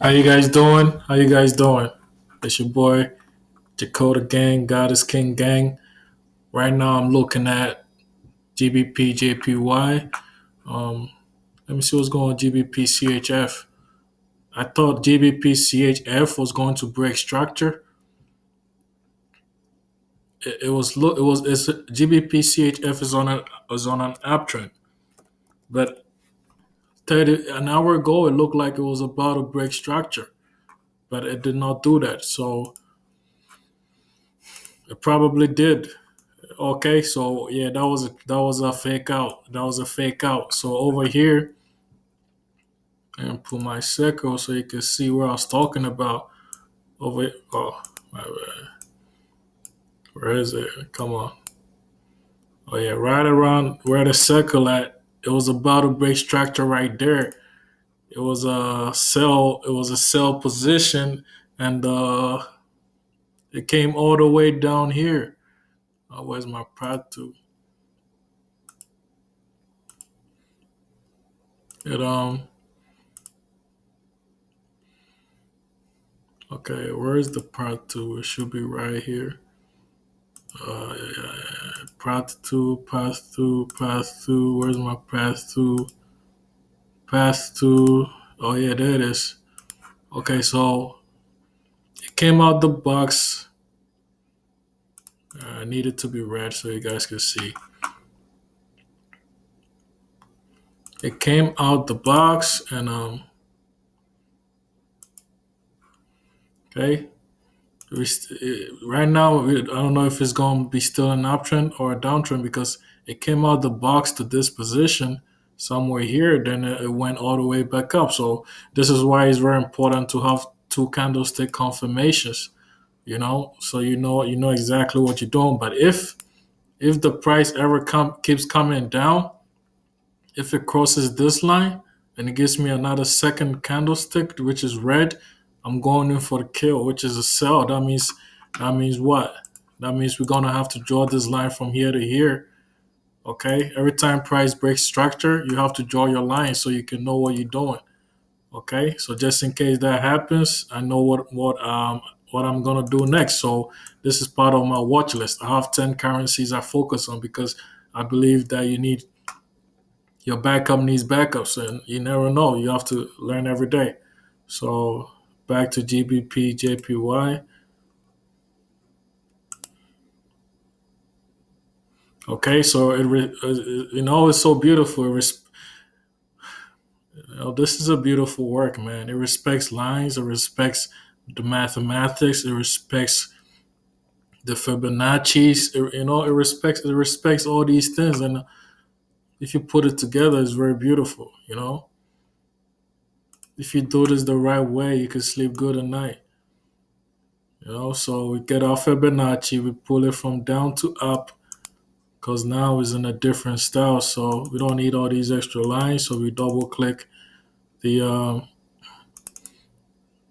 How you guys doing? How you guys doing? It's your boy Jakoda gang, Goddess King gang. Right now I'm looking at Gbpjpy. Um, Let me see what's going on Gbpchf. I thought Gbpchf was going to break structure. It's Gbpchf is on an uptrend, but 30 an hour ago it looked like it was about to break structure, but it did not do that. So it probably did. Okay, so yeah, that was a fake out. That was a fake out. So over here, and put my circle so you can see where I was talking about. Oh, my bad. Where is it? Come on. Oh yeah, right around where the circle at. It was about to break structure right there. It was a sell. It was a sell position, and it came all the way down here. Where's my path to? It Okay, where's the part two? It should be right here. Path two, path two, path two. Where's my path two? Path two. Oh yeah, there it is. Okay, so it came out the box. I need it to be red so you guys can see. It came out the box and okay. Right now, I don't know if it's going to be still an uptrend or a downtrend because it came out the box to this position somewhere here, then it went all the way back up. So this is why it's very important to have two candlestick confirmations. So you know exactly what you're doing. But if the price ever keeps coming down, if it crosses this line and it gives me another second candlestick, which is red, I'm going in for the kill, which is a sell. That means what? That means we're gonna have to draw this line from here to here. Okay. Every time price breaks structure, you have to draw your line so you can know what you're doing. Okay. So just in case that happens, I know what I'm gonna do next. So this is part of my watch list. I have 10 currencies I focus on because I believe that your backup needs backups, and you never know. You have to learn every day. So back to Gbpjpy. Okay, so it's so beautiful. This is a beautiful work, man. It respects lines. It respects the mathematics. It respects the Fibonacci's. It respects all these things, and if you put it together, it's very beautiful. If you do this the right way, you can sleep good at night. So we get our Fibonacci, we pull it from down to up because now it's in a different style. So we don't need all these extra lines. So we double click the um,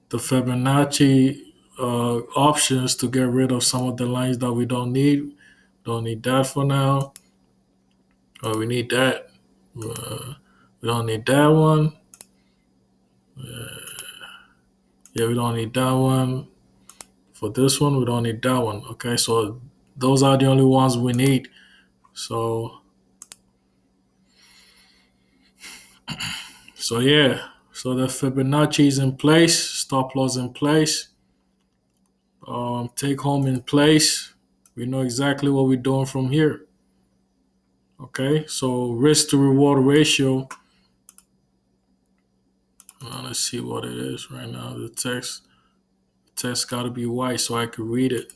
the Fibonacci options to get rid of some of the lines that we don't need. Don't need that for now. Oh, we need that. We don't need that one. Yeah, we don't need that one. For this one, we don't need that one. Okay, so those are the only ones we need. So yeah, so the Fibonacci is in place, stop loss in place, take home in place. We know exactly what we're doing from here. Okay, so risk to reward ratio. Let's see what it is right now. The text got to be white so I could read it.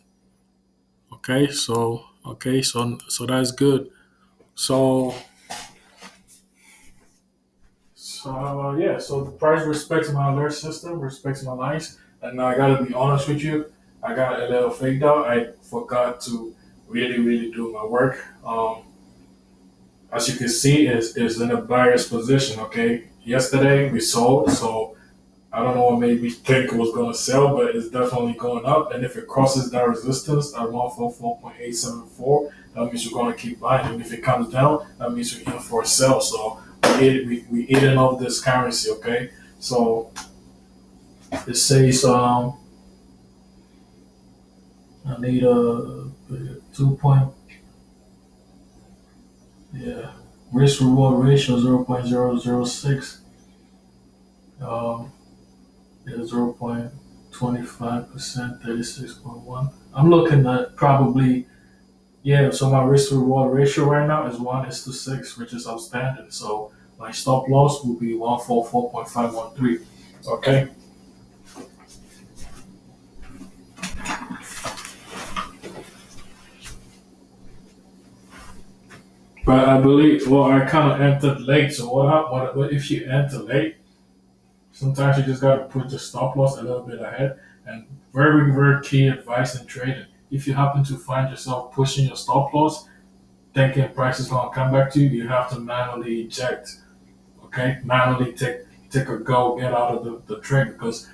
So that's good. So yeah, so the price respects my alert system, respects my lines, and I gotta be honest with you, I got a little faked out. I forgot to really, really do my work. As you can see, is in a buyer's position. Okay, yesterday we sold, so I don't know what made me think it was going to sell, but it's definitely going up. And if it crosses that resistance at 144.874, that means you're going to keep buying. And if it comes down, that means you're in for a sell. So we eating up this currency. Okay, so it says I need a 2 point, yeah, risk reward ratio 0.006, um yeah, 0.25%, 36.1. I'm looking at probably, yeah, so my risk to reward ratio right now is 1:6, which is outstanding. So my stop loss will be 144.513. Okay. But I believe, well, I kind of entered late. So what if you enter late? Sometimes you just got to put your stop loss a little bit ahead. And very, very key advice in trading. If you happen to find yourself pushing your stop loss, thinking price is going to come back to you, you have to manually eject. Okay, manually take a go, get out of the trade, because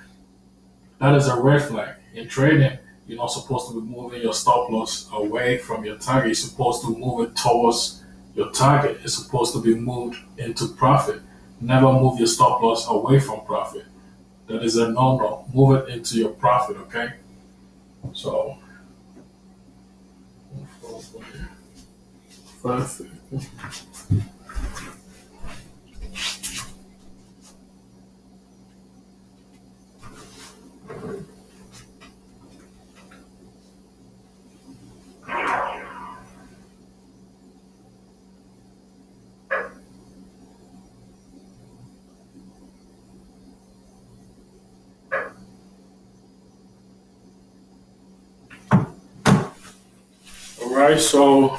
that is a red flag. In trading, you're not supposed to be moving your stop loss away from your target. You're supposed to move it towards your target. It's supposed to be moved into profit. Never move your stop loss away from profit. That is a no-no. Move it into your profit, okay? So, 550. All right, so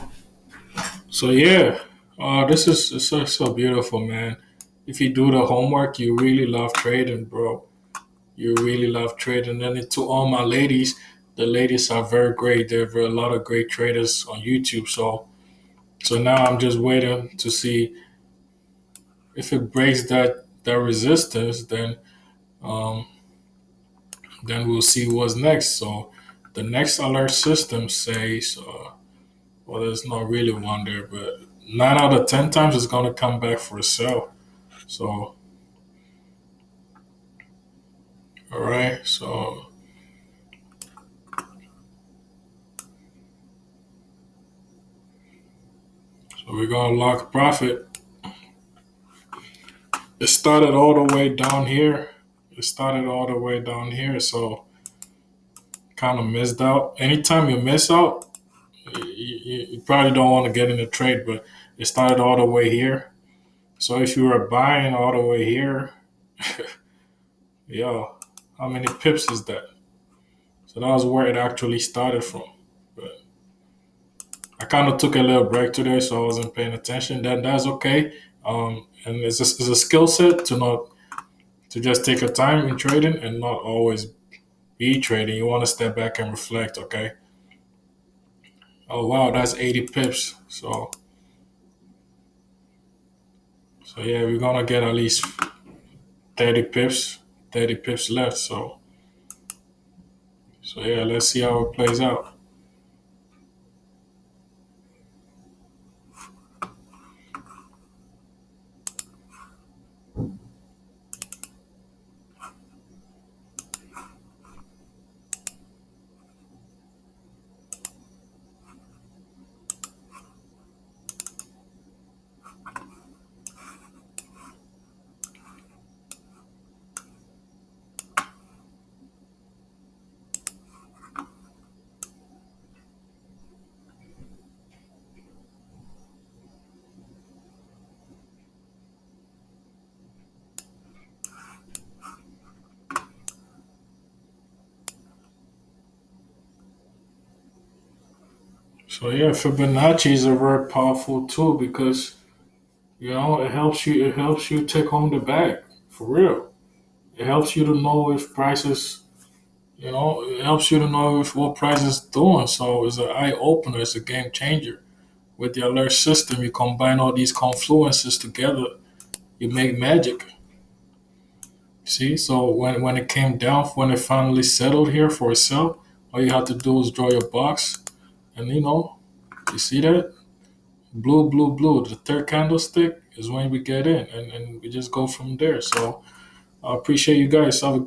yeah, this is so beautiful, man. If you do the homework, you really love trading, bro. You really love trading. And to all my ladies, the ladies are very great. There are a lot of great traders on YouTube. So now I'm just waiting to see if it breaks that resistance. Um, then we'll see what's next. So the next alert system says, well, there's not really one there, but 9 out of 10 times it's gonna come back for a sell. So all right, so we're gonna lock profit. It started all the way down here. It started all the way down here, so kind of missed out. Anytime you miss out, you probably don't want to get in a trade, but it started all the way here. So if you were buying all the way here, yo, how many pips is that? So that was where it actually started from. But I kind of took a little break today, so I wasn't paying attention. That's okay. And it's a skill set to just take your time in trading and not always be trading. You want to step back and reflect. Okay. Oh wow, that's 80 pips. So yeah, we're gonna get at least 30 pips, 30 pips left. So yeah, let's see how it plays out. So yeah, Fibonacci is a very powerful tool because it helps you take home the bag for real. It helps you to know if prices, it helps you to know if what price is doing. So it's an eye opener. It's a game changer. With the alert system, you combine all these confluences together, you make magic. See, so when it came down, when it finally settled here for a sell, all you have to do is draw your box, and you see that blue, blue, blue. The third candlestick is when we get in, and we just go from there. So I appreciate you guys. Have a good